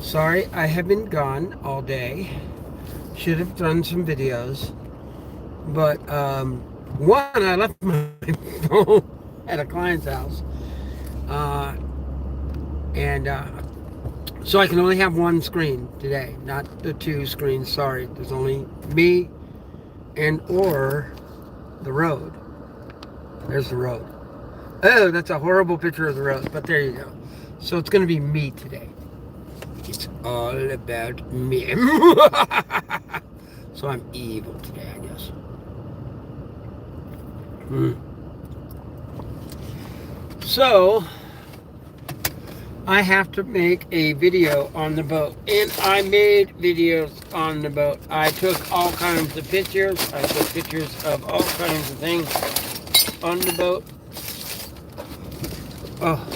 Sorry, I have been gone all day. Should have done some videos, but one, I left my phone at a client's house, uh, and so I can only have one screen today, not the two screens. Sorry, there's only me and or the road. There's the road. Oh, that's a horrible picture of the road, but there you go. So it's going to be me today. It's all about me. So I'm evil today, I guess. Hmm. So I have to make a video on the boat, and I made videos on the boat. I took all kinds of pictures. I took pictures of all kinds of things on the boat. Oh,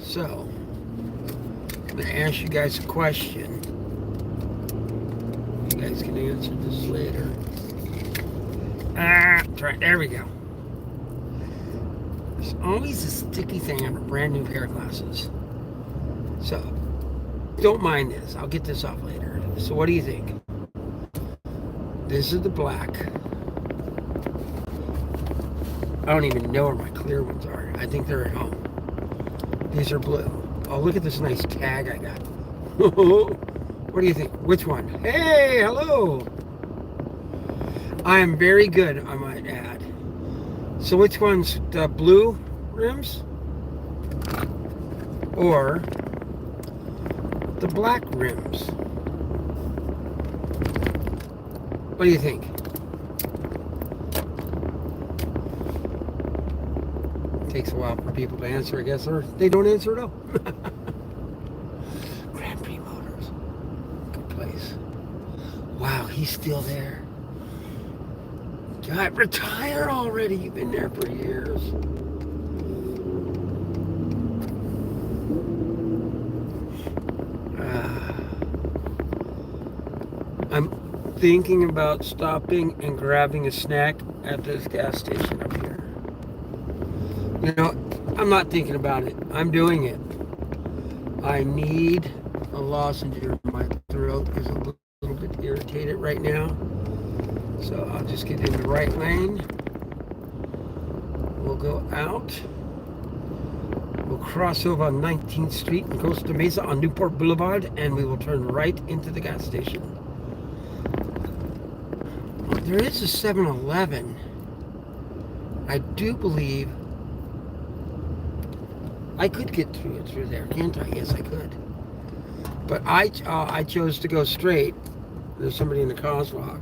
so I'm gonna ask you guys a question. You guys can answer this later. There we go. There's always a sticky thing on a brand new pair of glasses. So, don't mind this. I'll get this off later. So, what do you think? This is the black. I don't even know where my clear ones are. I think they're at home. These are blue. Oh, look at this nice tag I got. What do you think? Which one? Hey, hello. I am very good, I might add. So which one's the blue rims or the black rims? What do you think? It takes a while for people to answer, I guess, or they don't answer at all. Grand Prix Motors. Good place. Wow, he's still there. God, retire already. You've been there for years. I'm thinking about stopping and grabbing a snack at this gas station up here. You know, I'm not thinking about it. I'm doing it. I need a lozenge in my throat is a little bit irritated right now. So I'll just get in the right lane. We'll go out. We'll cross over on 19th Street in Costa Mesa on Newport Boulevard, and we will turn right into the gas station. There is a 7-Eleven. I do believe I could get through there, can't I? Yes, I could. But I chose to go straight. There's somebody in the crosswalk.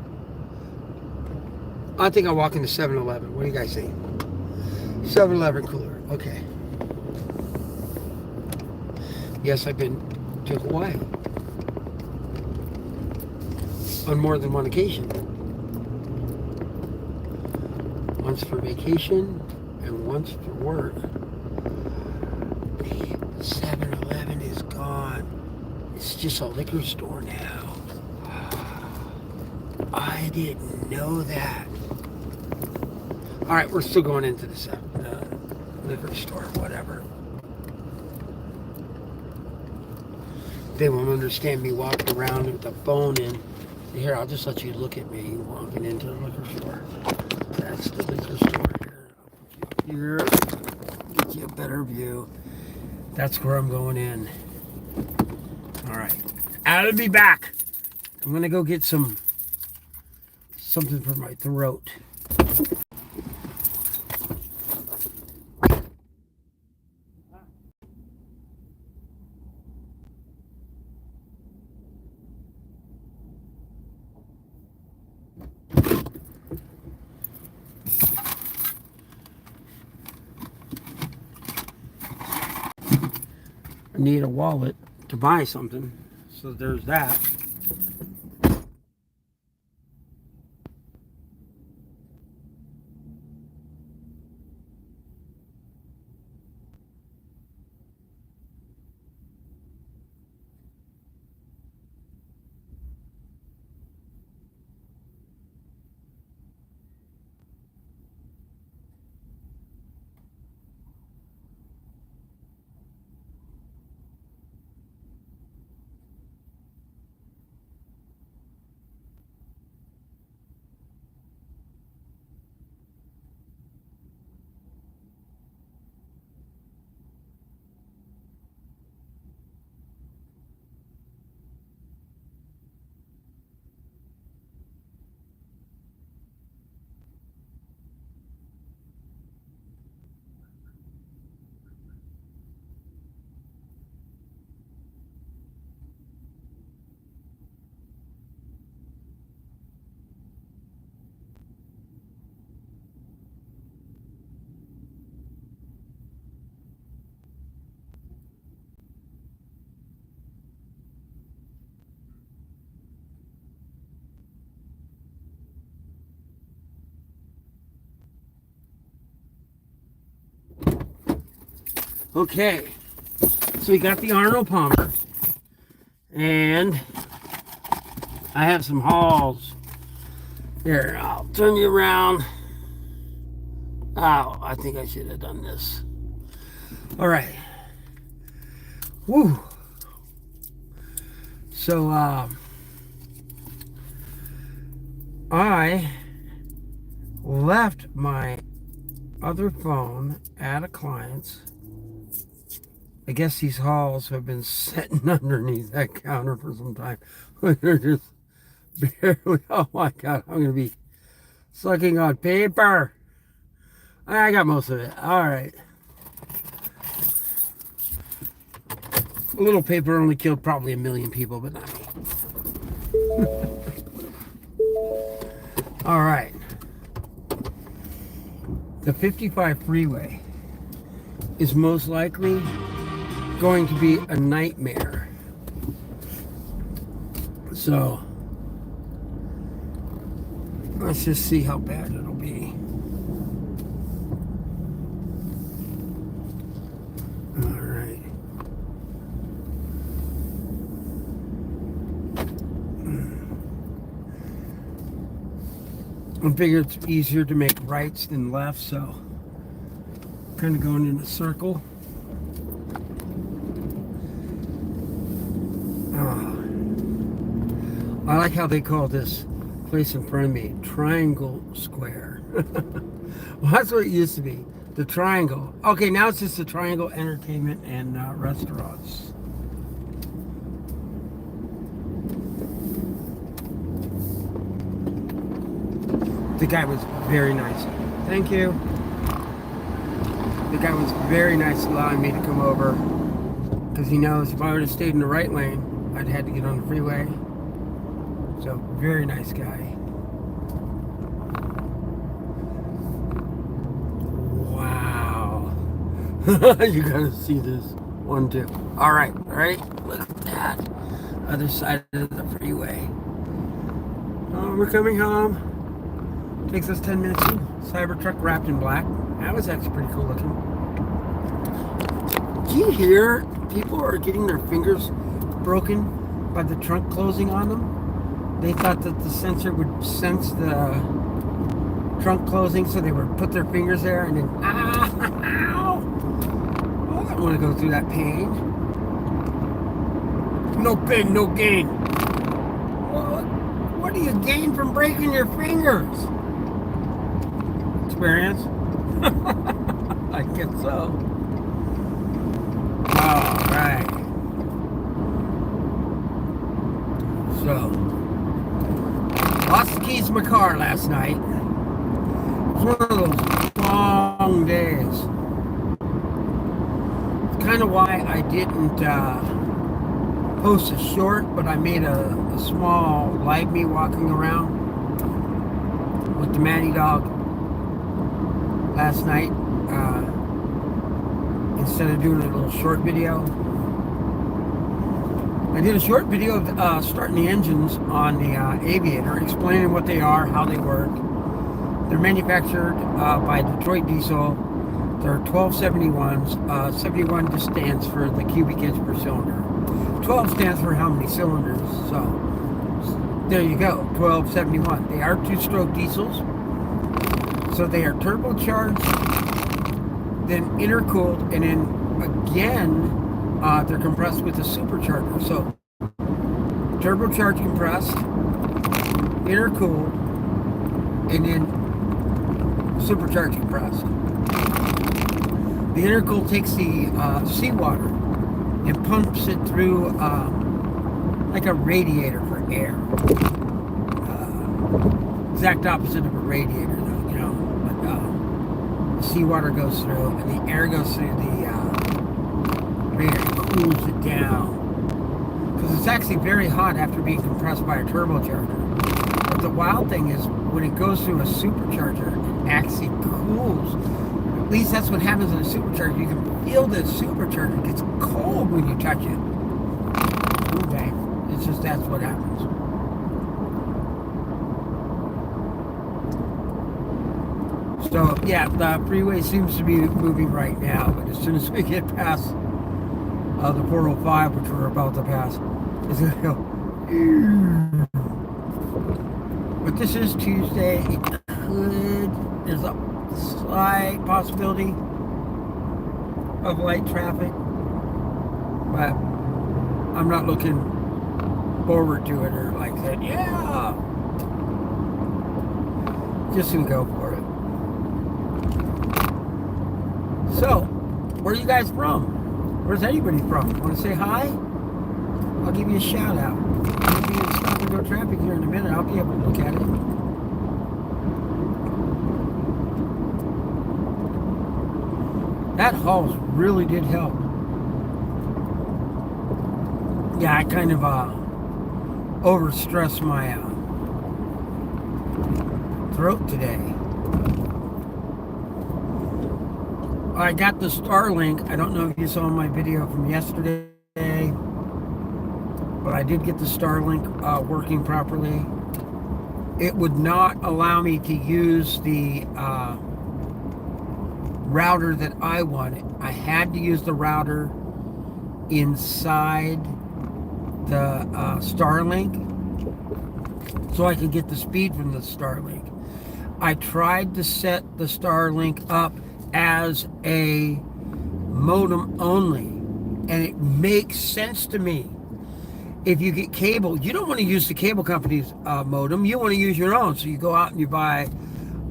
I think I'll walk into 7-Eleven. What do you guys think? 7-Eleven cooler. Okay. Yes, I've been to Hawaii on more than one occasion. Once for vacation and once for work. The 7-Eleven is gone. It's just a liquor store now. I didn't know that. All right, we're still going into the liquor store, whatever. They won't understand me walking around with the phone in. Here, I'll just let you look at me walking into the liquor store. That's the liquor store here. I'll put you up here, get you a better view. That's where I'm going in. All right, I'll be back. I'm gonna go get something for my throat. I need a wallet to buy something, so there's that. Okay, so we got the Arnold Palmer, and I have some hauls. Here, I'll turn you around. Oh, I think I should have done this. All right. Woo. So, I left my other phone at a client's. I guess these hauls have been sitting underneath that counter for some time. They're just barely, oh my God, I'm going to be sucking on paper. I got most of it. All right. A little paper only killed probably 1 million people, but not me. All right. The 55 freeway is most likely going to be a nightmare. So let's just see how bad it'll be. All right. I figure it's easier to make rights than lefts, so kind of going in a circle. I like how they call this place in front of me Triangle Square. Well, that's what it used to be, the Triangle. Okay, now it's just the Triangle Entertainment and Restaurants. The guy was very nice. Thank you. The guy was very nice allowing me to come over, because he knows if I would have stayed in the right lane, I'd had to get on the freeway. So, very nice guy. Wow. You gotta see this one too. Alright, look at that. Other side of the freeway. Oh, we're coming home. Takes us 10 minutes. Cybertruck wrapped in black. That was actually pretty cool looking. Do you hear people are getting their fingers broken by the trunk closing on them? They thought that the sensor would sense the trunk closing, so they would put their fingers there and then, ow! Oh, I don't want to go through that pain. No pain, no gain. What do you gain from breaking your fingers? Experience? I guess so. Alright. So, lost the keys to my car last night. It was one of those long days. It's kind of why I didn't post a short, but I made a small live me walking around with the Matty dog last night, instead of doing a little short video. I did a short video of starting the engines on the Aviator, explaining what they are, how they work. They're manufactured by Detroit Diesel. They're 1271s. 71 just stands for the cubic inch per cylinder. 12 stands for how many cylinders. So there you go, 1271. They are two-stroke diesels. So they are turbocharged, then intercooled, and then again, they're compressed with a supercharger. So turbocharged, compressed, intercooled, and then supercharged, compressed. The intercool takes the seawater and pumps it through like a radiator for air. Exact opposite of a radiator, though, you know. But the seawater goes through, and the air goes through the radiator, cools it down. Because it's actually very hot after being compressed by a turbocharger. But the wild thing is, when it goes through a supercharger, it actually cools. At least that's what happens in a supercharger. You can feel the supercharger gets cold when you touch it. Okay, it's just that's what happens. So yeah, the freeway seems to be moving right now, but as soon as we get past the 405, which we're about to pass, it's gonna go. But this is Tuesday. There's a slight possibility of light traffic, but I'm not looking forward to it or like that. Yeah, just gonna go for it. So, where are you guys from? Where's anybody from? Want to say hi? I'll give you a shout out. I'll be in Stop and Go traffic here in a minute. I'll be able to look at it. That Halls really did help. Yeah, I kind of overstressed my throat today. I got the Starlink. I don't know if you saw my video from yesterday, but I did get the Starlink working properly. It would not allow me to use the router that I wanted. I had to use the router inside the Starlink so I could get the speed from the Starlink. I tried to set the Starlink up as a modem only, and it makes sense to me. If you get cable, you don't want to use the cable company's modem. You want to use your own. So you go out and you buy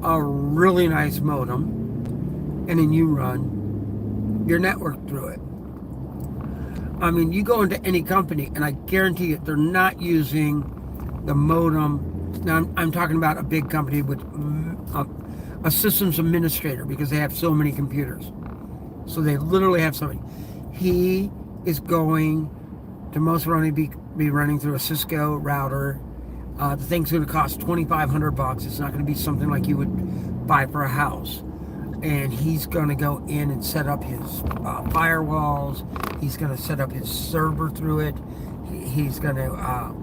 a really nice modem, and then you run your network through it. I mean, you go into any company, and I guarantee you they're not using the modem. Now, I'm talking about a big company with a systems administrator, because they have so many computers. So they literally have somebody. He is going to most probably be running through a Cisco router. The thing's going to cost $2,500. It's not going to be something like you would buy for a house. And he's going to go in and set up his firewalls. He's going to set up his server through it. He's going to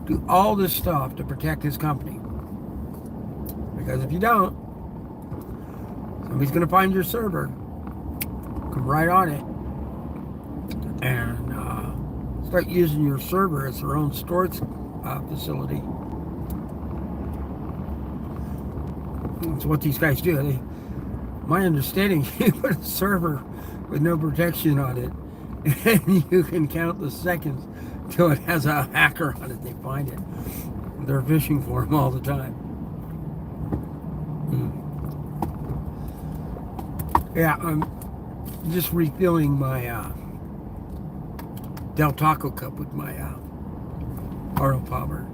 do all this stuff to protect his company. Because if you don't, somebody's going to find your server, come right on it, and start using your server as their own storage facility. That's what these guys do. My understanding, you put a server with no protection on it, and you can count the seconds till it has a hacker on it. They find it. They're fishing for them all the time. Yeah, I'm just refilling my Del Taco cup with my Aro Power.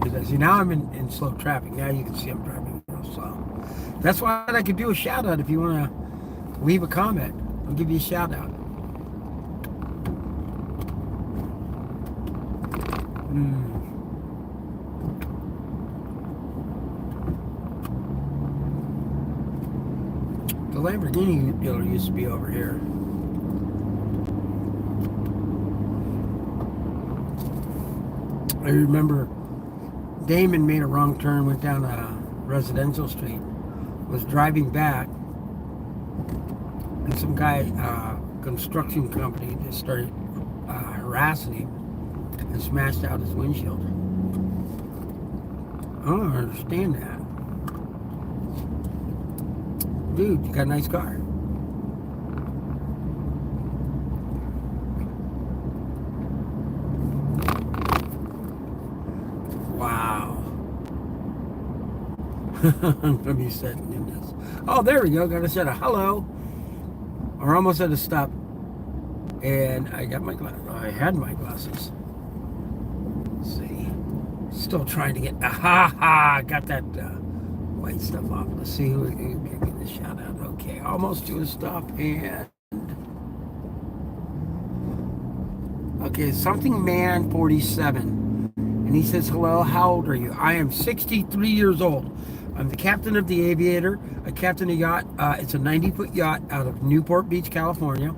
Because see, now I'm in slow traffic. Now you can see I'm driving real slow. That's why I could do a shout out if you want to leave a comment. I'll give you a shout out. The Lamborghini dealer used to be over here. I remember Damon made a wrong turn, went down a residential street, was driving back, and some guy, construction company, just started harassing him and smashed out his windshield. I don't understand that. Dude, you got a nice car. Wow. I'm going to be sitting in this. Oh, there we go. Got to set a hello. Or almost at a stop. And I got my glasses. I had my glasses. Let's see. Still trying to get... Got that white stuff off. Let's see who can get the shout out. Okay, almost to a stop. And... Okay, something man 47. And he says, hello, how old are you? I am 63 years old. I'm the captain of the Aviator. I captain a yacht. It's a 90-foot yacht out of Newport Beach, California.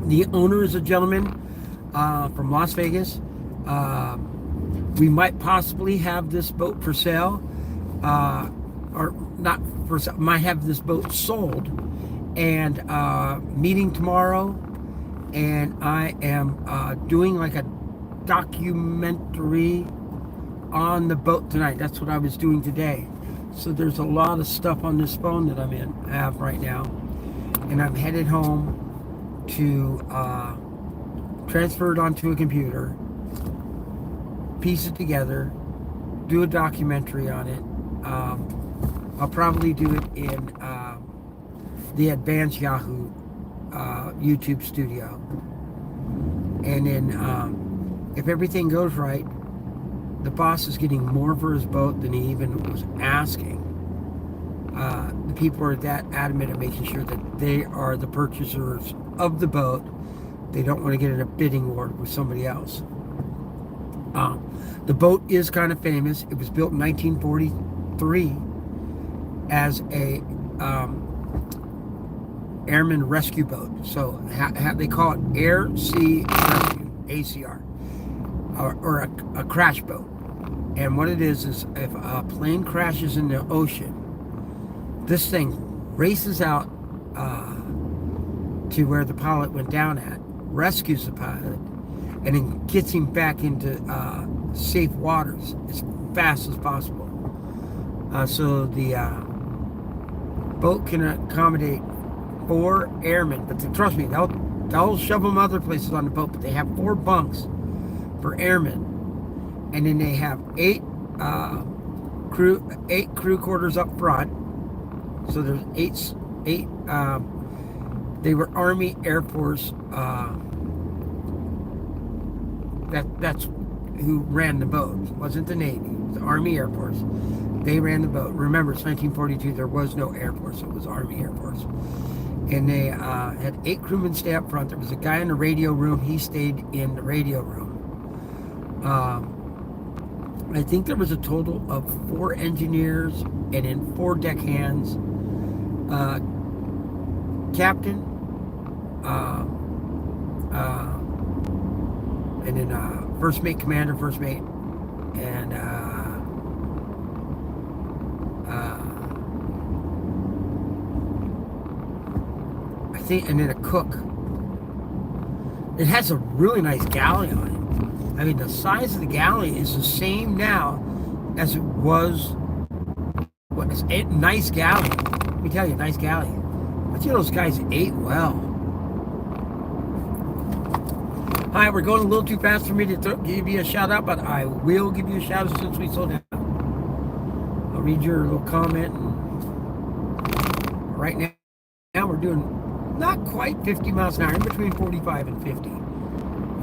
The owner is a gentleman from Las Vegas. We might possibly have this boat for sale, or not for sale, might have this boat sold, and meeting tomorrow, and I am doing like a documentary on the boat tonight. That's what I was doing today. So there's a lot of stuff on this phone that I have right now, and I'm headed home to transfer it onto a computer, piece it together, do a documentary on it. I'll probably do it in the Advanced Yahoo YouTube studio, and then if everything goes right, the boss is getting more for his boat than he even was asking. The people are that adamant at making sure that they are the purchasers of the boat. They don't want to get in a bidding war with somebody else. The boat is kind of famous. It was built in 1943 as a airman rescue boat. So they call it Air Sea Rescue, ACR, or a crash boat. And what it is if a plane crashes in the ocean, this thing races out to where the pilot went down at, rescues the pilot, and then gets him back into safe waters as fast as possible. So the boat can accommodate 4 airmen, but trust me, they'll shove them other places on the boat, but they have 4 bunks for airmen. And then they have 8 crew quarters up front. So there's 8. They were Army Air Force. That's who ran the boat. It wasn't the Navy. It was the Army Air Force. They ran the boat. Remember, it's 1942. There was no Air Force. So it was Army Air Force. And they had 8 crewmen stay up front. There was a guy in the radio room. He stayed in the radio room. I think there was a total of 4 engineers and then 4 deckhands, captain, and then first mate, commander, first mate, and I think, and then a cook. It has a really nice galley on it. I mean, the size of the galley is the same now as it was. What is a nice galley? Let me tell you, nice galley. But you know, those guys ate well. Hi, we're going a little too fast for me to give you a shout out, but I will give you a shout out since we slow down. I'll read your little comment. Right now we're doing not quite 50 miles an hour, in between 45 and 50.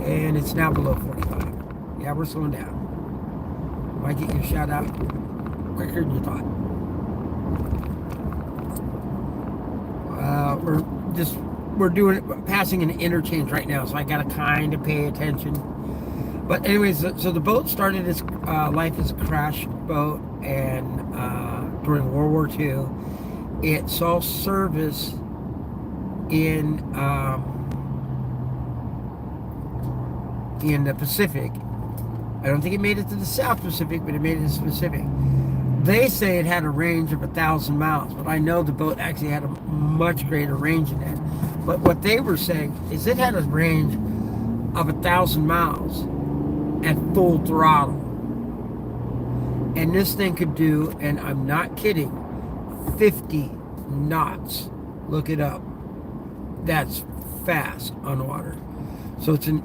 And it's now below 45. Yeah, we're slowing down. Might get you a shout out quicker than you thought. We're doing it, passing an interchange right now, so I gotta kind of pay attention. But anyways, so the boat started its life as a crash boat, and during World War II, it saw service in the Pacific. I don't think it made it to the South Pacific, but it made it to the Pacific. They say it had a range of 1,000 miles, but I know the boat actually had a much greater range than that. But what they were saying is it had a range of 1,000 miles at full throttle. And this thing could do, and I'm not kidding, 50 knots. Look it up. That's fast on water. So it's an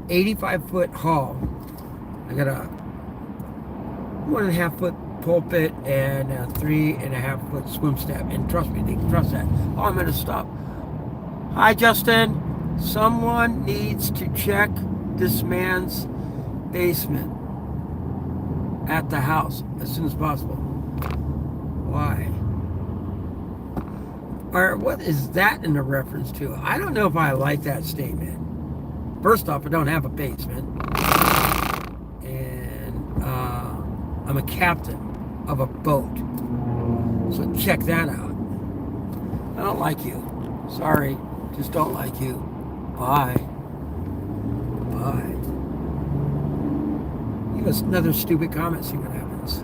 85-foot hull. I got a 1.5-foot pulpit and a 3.5-foot swim step. And trust me, they can trust that. Oh, I'm going to stop. Hi, Justin. Someone needs to check this man's basement at the house as soon as possible. Why? Or what is that in a reference to? I don't know if I like that statement. First off, I don't have a basement. And I'm a captain of a boat. So check that out. I don't like you. Sorry. Just don't like you. Bye. Bye. You another stupid comment, see what happens.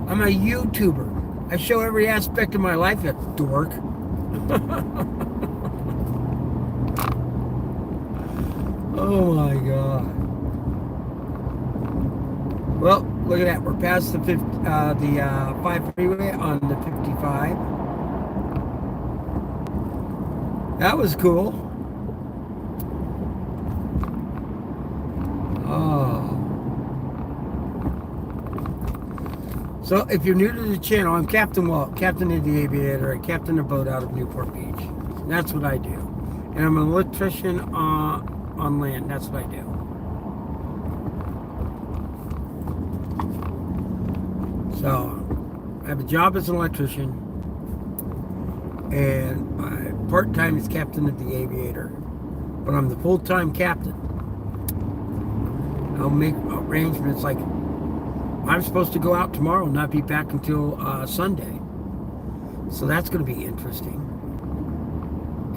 I'm a YouTuber. I show every aspect of my life, you dork. Oh my God. Well, look at that. We're past the 5 freeway on the 55. That was cool. Oh. So if you're new to the channel, I'm Captain Walt, Captain of the Aviator. I captain a boat out of Newport Beach. And that's what I do. And I'm an electrician on land. That's what I do. So I have a job as an electrician, and my part-time is captain of the Aviator, but I'm the full-time captain. I'll make arrangements like I'm supposed to go out tomorrow and not be back until Sunday. So that's going to be interesting.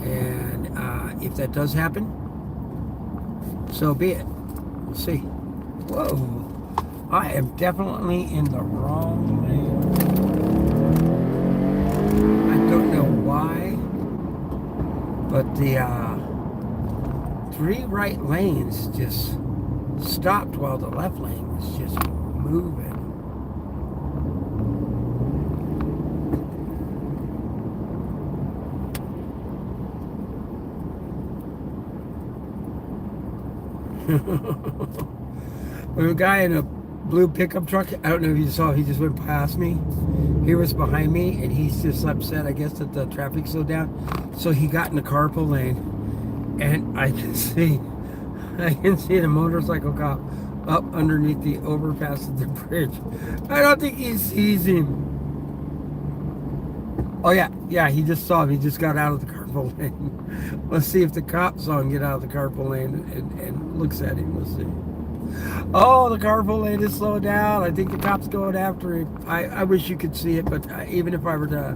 And if that does happen, so be it. We'll see. Whoa. I am definitely in the wrong lane. I don't know why, but the 3 right lanes just stopped while the left lane was just moving. There's a guy in a blue pickup truck. I don't know if you saw, he just went past me. He was behind me, and he's just upset, I guess, that the traffic slowed down. So he got in the carpool lane, and I can see the motorcycle cop up underneath the overpass of the bridge. I don't think he sees him. Oh yeah, he just saw him. He just got out of the carpool lane. Let's see if the cop saw him get out of the carpool lane and looks at him. Let's see. Oh, the carpool lane is slowed down. I think the cop's going after him. I wish you could see it, but even if I were to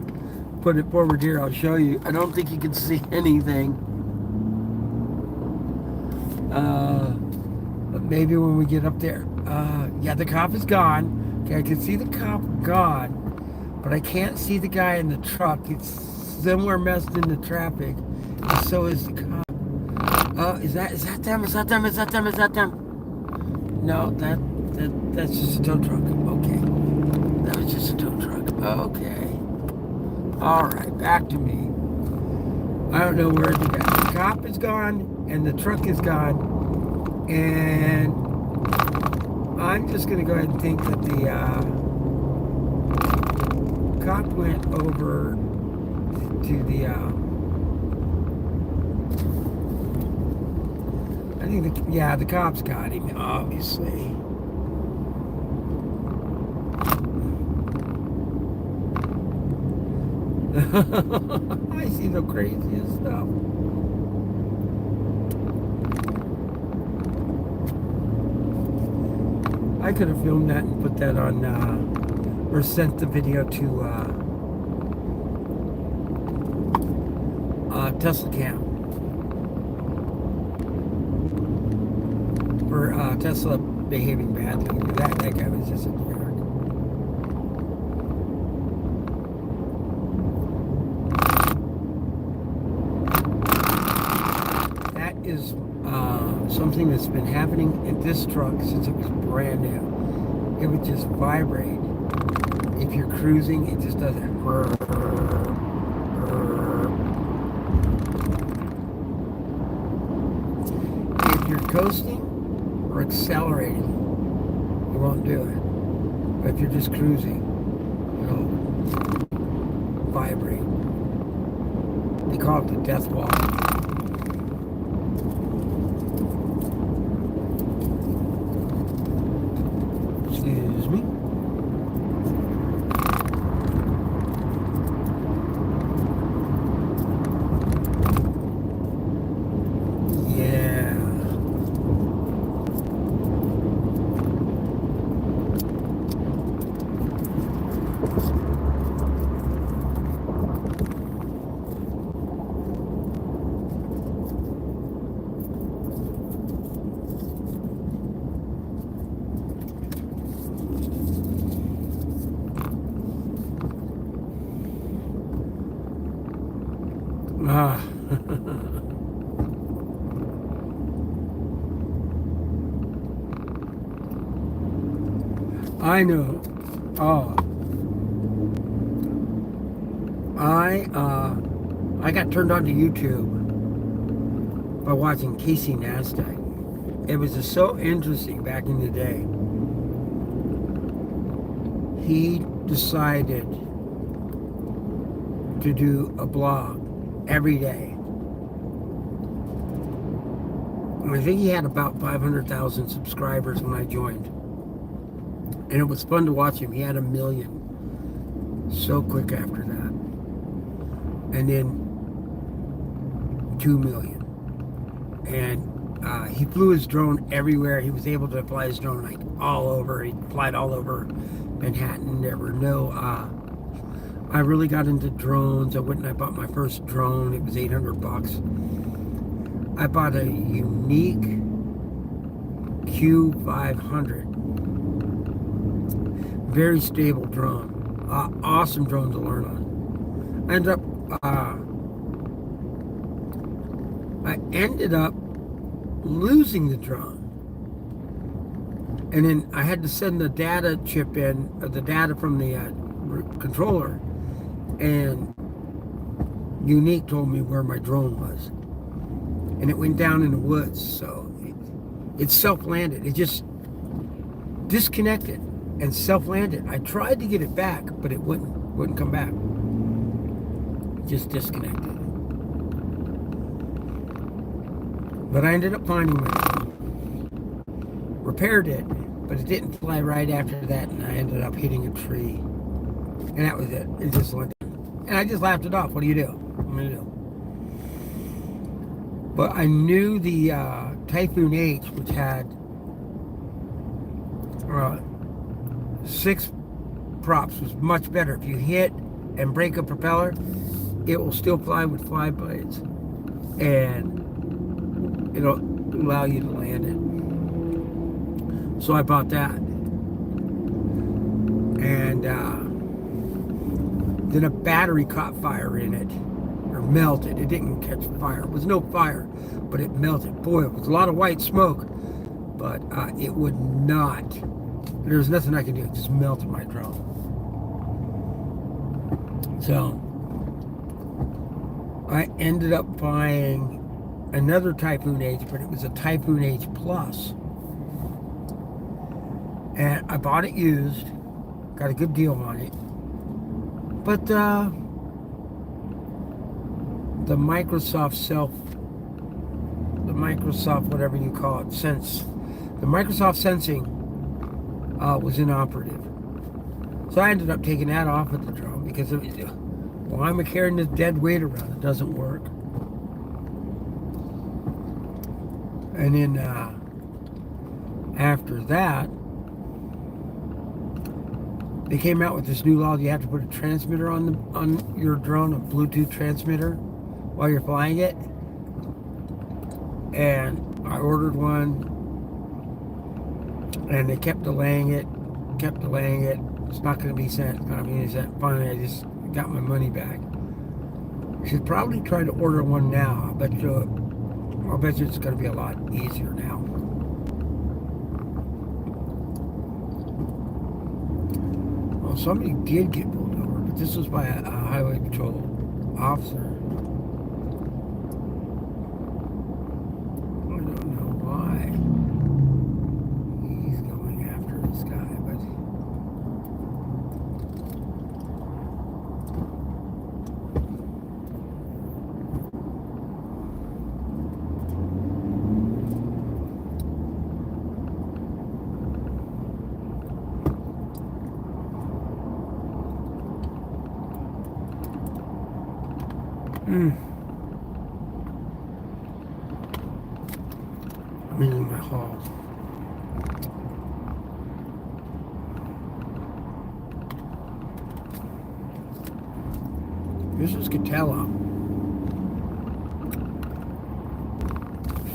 put it forward here, I'll show you. I don't think you can see anything. But maybe when we get up there. Yeah, the cop is gone. Okay, I can see the cop gone, but I can't see the guy in the truck. It's somewhere messed in the traffic. And so is the cop. Is that them? Is that them? Is that them? Is that them? No, that's just a tow truck. Okay. That was just a tow truck. Okay. Alright, back to me. I don't know where the guy. The cop is gone and the truck is gone. And I'm just gonna go ahead and think that the cop went over to the I think the cops got him, obviously. I see the craziest stuff. I could have filmed that and put that on, or sent the video to Tesla Cam. For Tesla behaving badly. That guy was just a jerk. That is something that's been happening in this truck since it was brand new. It would just vibrate. If you're cruising, it just does it. If you're coasting or accelerating, you won't do it. But if you're just cruising, it'll vibrate. They call it the death wall. Excuse me. Ah. I know. Oh, I got turned on to YouTube by watching Casey Neistat. It was just so interesting back in the day. He decided to do a blog every day. And I think he had about 500,000 subscribers when I joined. And it was fun to watch him. He had 1 million so quick after that. And then 2 million. And he flew his drone everywhere. He was able to fly his drone like all over. He flied all over Manhattan. There were no... I really got into drones. I went and I bought my first drone. It was $800. I bought a Unique Q500. Very stable drone. Awesome drone to learn on. I ended up losing the drone. And then I had to send the data chip in, the data from the controller. And Unique told me where my drone was. And it went down in the woods. So it self-landed. It just disconnected and self-landed. I tried to get it back, but it wouldn't come back. It just disconnected. But I ended up finding my drone, repaired it, but it didn't fly right after that, and I ended up hitting a tree. And that was it. It just went. And I just laughed it off. What do you do? What am I gonna do? But I knew the Typhoon H, which had 6 props, was much better. If you hit and break a propeller, it will still fly with 5 blades, and it'll allow you to land it. So I bought that, and then a battery caught fire in it, or melted. It didn't catch fire. It was no fire, but it melted. Boy, it was a lot of white smoke, but it would not. There was nothing I could do. It just melted my drone. So I ended up buying another Typhoon H, but it was a Typhoon H Plus. And I bought it used, got a good deal on it. But the Microsoft whatever you call it, the Microsoft Sensing was inoperative. So I ended up taking that off of the drone because why am I carrying this dead weight around? It doesn't work. And then after that, they came out with this new law. You have to put a transmitter on your drone, a Bluetooth transmitter, while you're flying it. And I ordered one, and they kept delaying it. It's not going to be sent. It's not going to be sent. Finally, I just got my money back. I should probably try to order one now. I'll bet you it's going to be a lot easier now. Well, somebody did get pulled over, but this was by a highway patrol officer. I don't know why he's going after this guy, but I'm in my hall. This is Catella.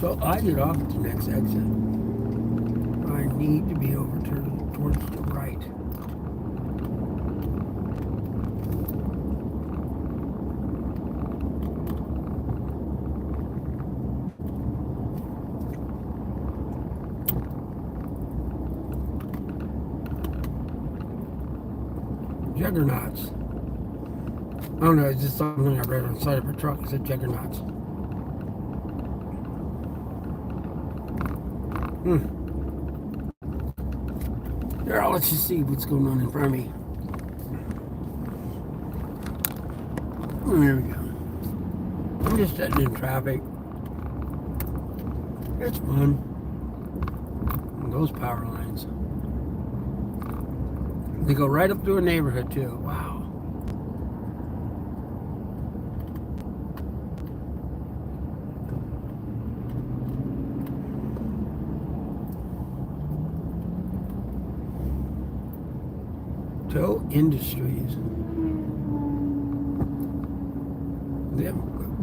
So I get off at the next exit. I need to be over towards the right. Juggernauts. Oh no, it's just something I read on the side of a truck. It said Juggernauts. Here, I'll let you see what's going on in front of me. There we go. I'm just sitting in traffic. It's fun. And those power lines. They go right up through a neighborhood too. Wow. Tow Industries.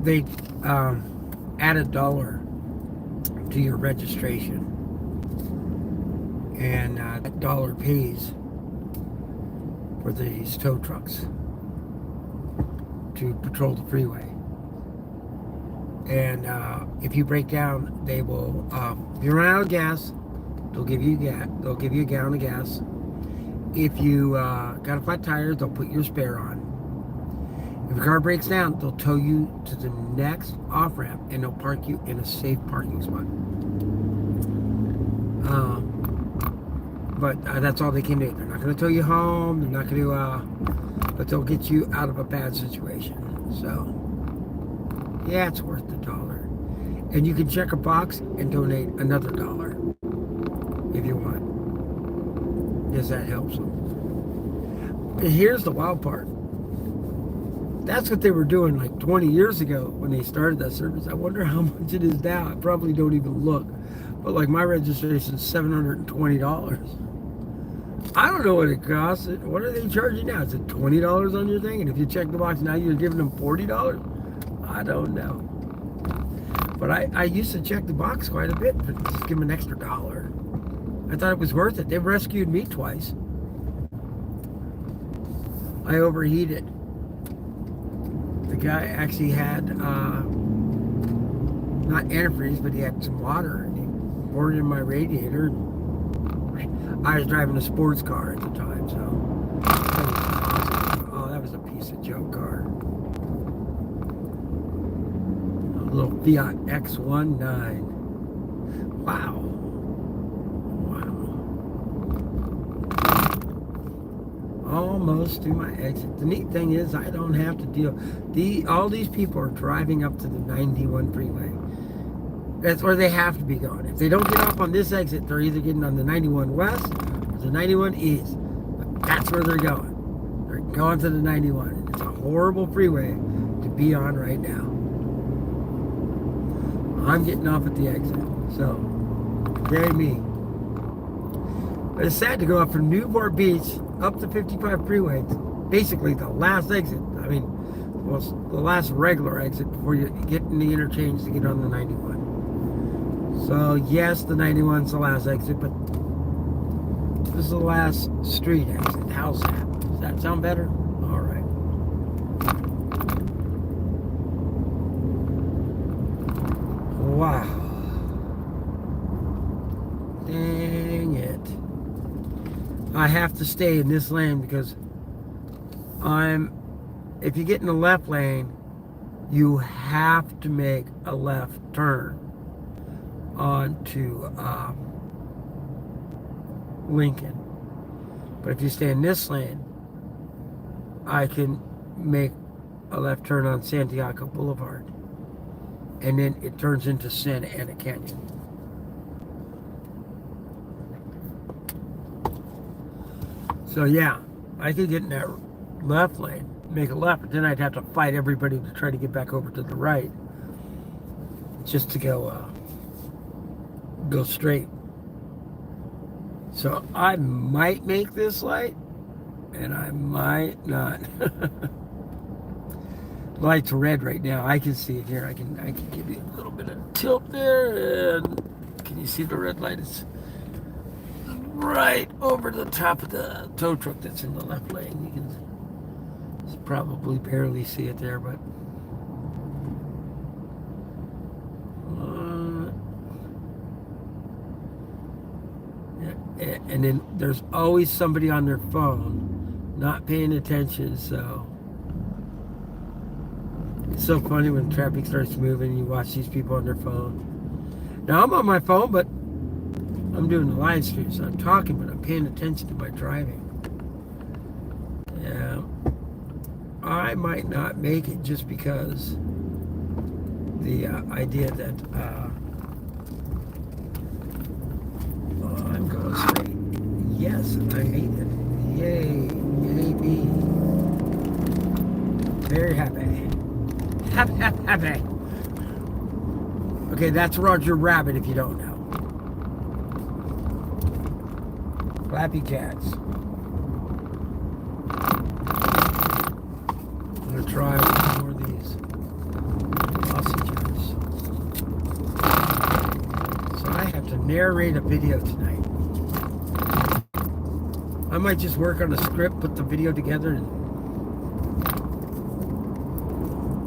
They add $1 to your registration, and that dollar pays for these tow trucks to patrol the freeway. And if you break down, they will. If you run out of gas, they'll give you They'll give you a gallon of gas. If you got a flat tire, they'll put your spare on. If your car breaks down, they'll tow you to the next off-ramp and they'll park you in a safe parking spot. But that's all they can do. They're not going to tow you home. They're not going to, but they'll get you out of a bad situation. So, yeah, it's worth $1. And you can check a box and donate another $1 if you want. Yes, that helps them. And here's the wild part. That's what they were doing like 20 years ago when they started that service. I wonder how much it is now. I probably don't even look. But like my registration is $720. I don't know what it costs. What are they charging now? Is it $20 on your thing? And if you check the box now, you're giving them $40? I don't know. But I used to check the box quite a bit, but just give them an extra $1. I thought it was worth it. They rescued me twice. I overheated. The guy actually had, not antifreeze, but he had some water, and he poured it in my radiator. I was driving a sports car at the time, so that was awesome. Oh, that was a piece of junk car. A little Fiat X19. Wow. Almost to my exit. The neat thing is I don't have to deal. All these people are driving up to the 91 freeway. That's where they have to be going. If they don't get off on this exit, they're either getting on the 91 west or the 91 east. But that's where they're going. They're going to the 91. It's a horrible freeway to be on right now. I'm getting off at the exit. So, yay me. But it's sad to go up from Newport Beach up the 55 freeway. It's basically the last exit. I mean, well, the last regular exit before you get in the interchange to get on the 91. So, yes, the 91's the last exit, but this is the last street exit. How's that? Does that sound better? All right. Wow. Dang it. I have to stay in this lane because if you get in the left lane, you have to make a left turn onto Lincoln. But if you stay in this lane, I can make a left turn on Santiago Boulevard. And then it turns into Santa Ana Canyon. So yeah, I could get in that left lane, make a left, but then I'd have to fight everybody to try to get back over to the right, just to go straight. So I might make this light, and I might not. The light's red right now. I can see it here. I can give you a little bit of tilt there, and can you see the red light? It's right over the top of the tow truck that's in the left lane. You can probably barely see it there, but yeah. And then there's always somebody on their phone not paying attention. So it's so funny when traffic starts moving and you watch these people on their phone. Now I'm on my phone, but I'm doing the live stream, so I'm talking, but I'm paying attention to my driving. Yeah, I might not make it just because the idea that I'm going straight. Yes, I made it. Yay, yay me. Very happy. Happy. Okay, that's Roger Rabbit if you don't know. Flappy Cats. I'm going to try more of these sausages. So I have to narrate a video tonight. I might just work on a script, put the video together, and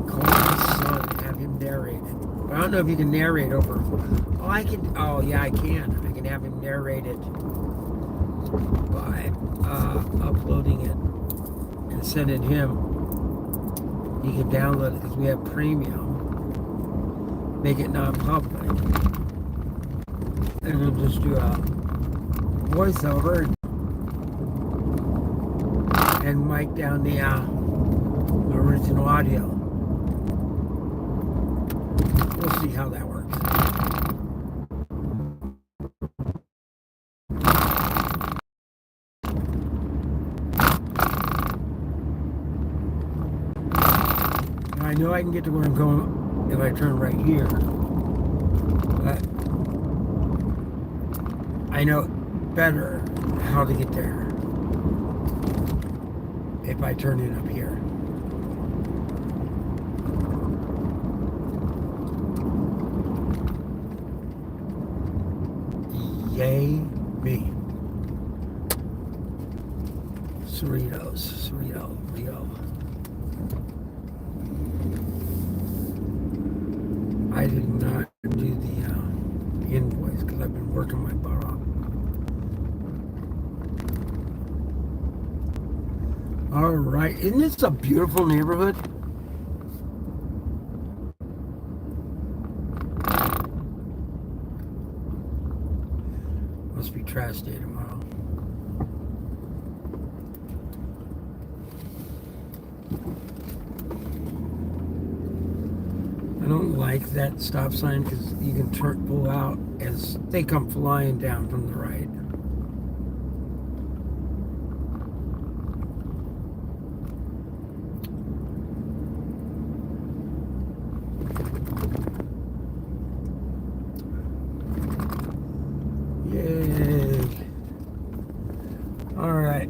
call my son and have him narrate it. But I don't know if you can narrate over. Oh, I can. Oh, yeah, I can. I can have him narrate it by uploading it and sending him. He can download it because we have premium. Make it non-public, and we'll just do a voiceover and mic down the original audio. We'll see how that works. I know I can get to where I'm going if I turn right here, but I know better how to get there if I turn in up here. Yay me. Cerritos. I did not do the invoice because I've been working my butt off. All right, isn't this a beautiful neighborhood? Must be trash day tomorrow. I don't like that stop sign because you can pull out as they come flying down from the right. Yay. All right.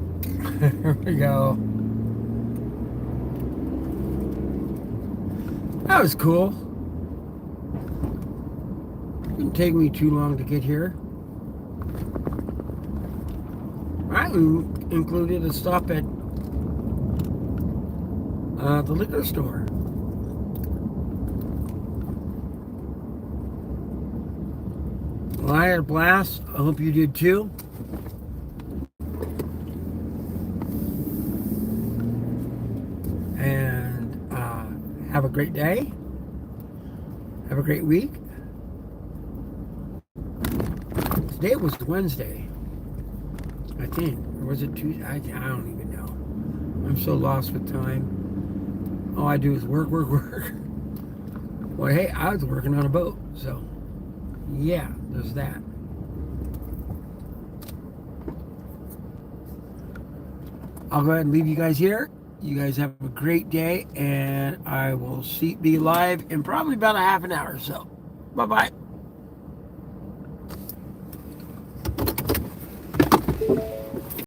Here we go. That was cool. Didn't take me too long to get here. I included a stop at the liquor store. Well, I had a blast. I hope you did too. And have a great day. Have a great week. Today was Wednesday, I think. Or was it Tuesday? I don't even know. I'm so lost with time. All I do is work. Well, hey, I was working on a boat, so yeah, there's that. I'll go ahead and leave you guys here. You guys have a great day, and I will be live in probably about a half an hour or so. Bye-bye.